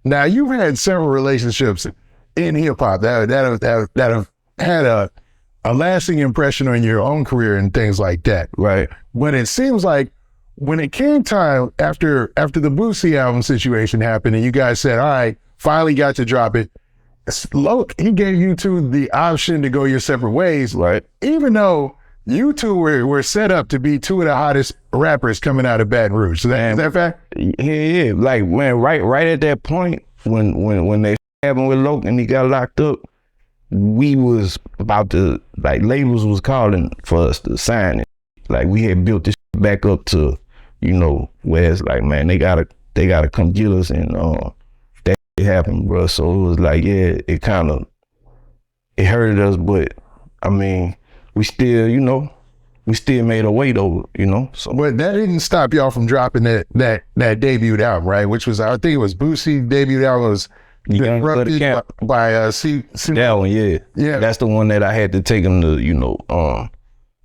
Now you've had several relationships in hip hop that have had a lasting impression on your own career and things like that. Right. But it seems like when it came time after the Boosie album situation happened and you guys said, all right, finally got to drop it, C-Loc, he gave you two the option to go your separate ways. Right. Even though you two were set up to be two of the hottest rappers coming out of Baton Rouge. So is that fact? Yeah. Like, man, right at that point when they happened with Loc and he got locked up, we was about to, like, labels was calling for us to sign it. Like, we had built this back up to, you know, where it's like, man, they gotta come get us, and that happened, bro. So it was like, yeah, it hurted us, but I mean, we still, you know, we still made a way though, you know. So, but that didn't stop y'all from dropping that debut album, right? Which was, I think it was Boosie's debut album was Disrupted by C-Loc. That one, yeah. That's the one that I had to take him to, you know.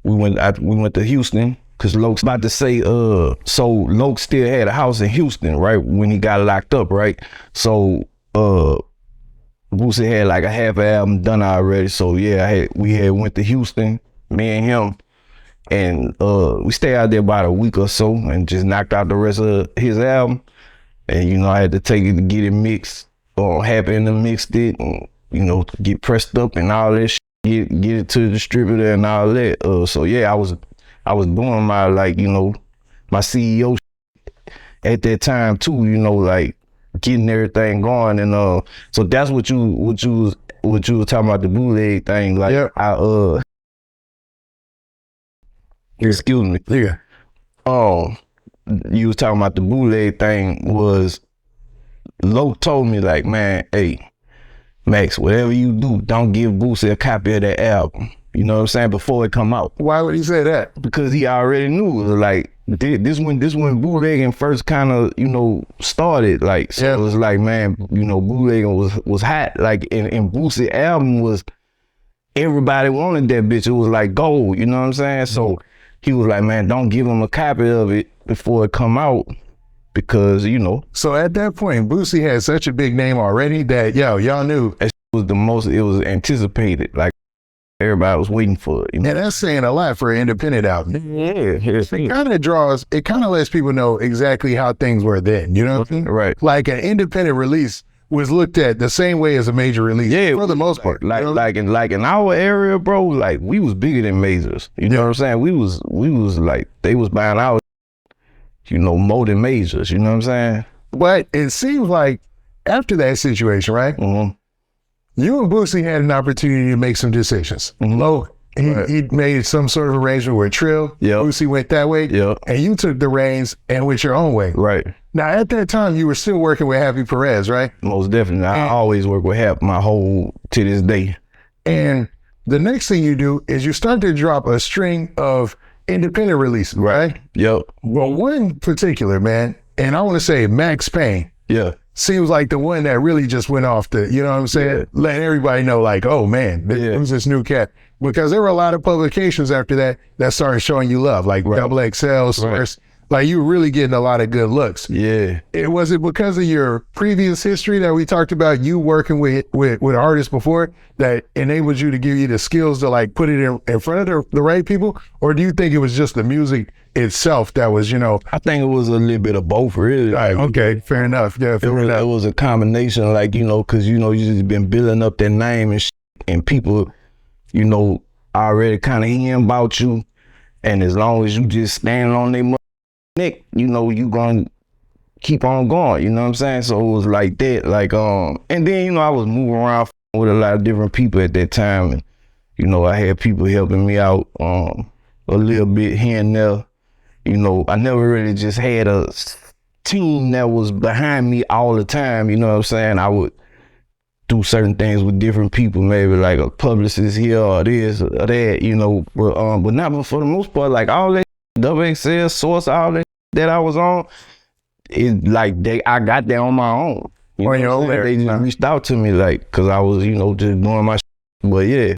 We went to Houston because Loc's about to say, so Loc still had a house in Houston, right, when he got locked up, right? So Boosie had like a half album done already. So yeah, we had went to Houston, me and him, and we stayed out there about a week or so and just knocked out the rest of his album. And you know, I had to take it to get it mixed, or happened to mixed it, and you know, get pressed up and all that shit, get it to the distributor and all that. So yeah, I was doing my, like, you know, my CEO at that time too, you know, like getting everything going, and so that's what you was talking about, the bootleg thing. Like, yeah. Excuse me. Yeah. You was talking about the bootleg thing. Was Loc told me, like, man, hey, Max, whatever you do, don't give Boosie a copy of that album. You know what I'm saying? Before it come out. Why would he say that? Because he already knew, like, this when bootlegging first kind of, you know, started. Like, so it was like, man, you know, bootlegging was hot. Like, and Boosie album was, everybody wanted that bitch. It was like gold. You know what I'm saying? So he was like, man, don't give him a copy of it before it come out, because, you know. So at that point, Boosie had such a big name already that, y'all knew. It was anticipated. Like, everybody was waiting for it. You know? And that's saying a lot for an independent album. Yeah. It kind of lets people know exactly how things were then, you know what I mean? Right. Like, an independent release was looked at the same way as a major release, for the most part. Like in our area, bro, like, we was bigger than majors. You know what I'm saying? We was like, they was buying our, you know, more than majors. You know what I'm saying? But it seems like after that situation, right? Mm-hmm. You and Boosie had an opportunity to make some decisions. Mm-hmm. Loc, he made some sort of arrangement with Trill. Boosie went that way. And you took the reins and went your own way. Right. Now, at that time, you were still working with Happy Perez, right? Most definitely. I always work with Hap to this day. And the next thing you do is you start to drop a string of independent releases, right? Yep. Well, one particular, man, and I want to say Max Payne. Yeah. Seems like the one that really just went off the, you know what I'm saying? Letting everybody know, like, oh man, who's this new cat? Because there were a lot of publications after that started showing you love, like Double XL, Source. Like, you were really getting a lot of good looks. Yeah. Was it because of your previous history that we talked about, you working with artists before, that enabled you to give you the skills to, like, put it in front of the right people? Or do you think it was just the music itself that was, you know? I think it was a little bit of both, really. Right, okay, fair enough. Yeah, it was a combination, like, you know, because, you know, you just been building up that name and shit, and people, you know, already kind of hearing about you. And as long as you just standing on their neck, you know, you gonna keep on going, you know what I'm saying? So it was like that, like, and then, you know, I was moving around with a lot of different people at that time, and, you know, I had people helping me out a little bit here and there. You know, I never really just had a team that was behind me all the time, you know what I'm saying? I would do certain things with different people, maybe like a publicist here or this or that, you know, but not for the most part, like all that Double XL, Source, all that I was on, it like I got that on my own. You know, they just reached out to me, like, cause I was, you know, just doing my shit. But yeah.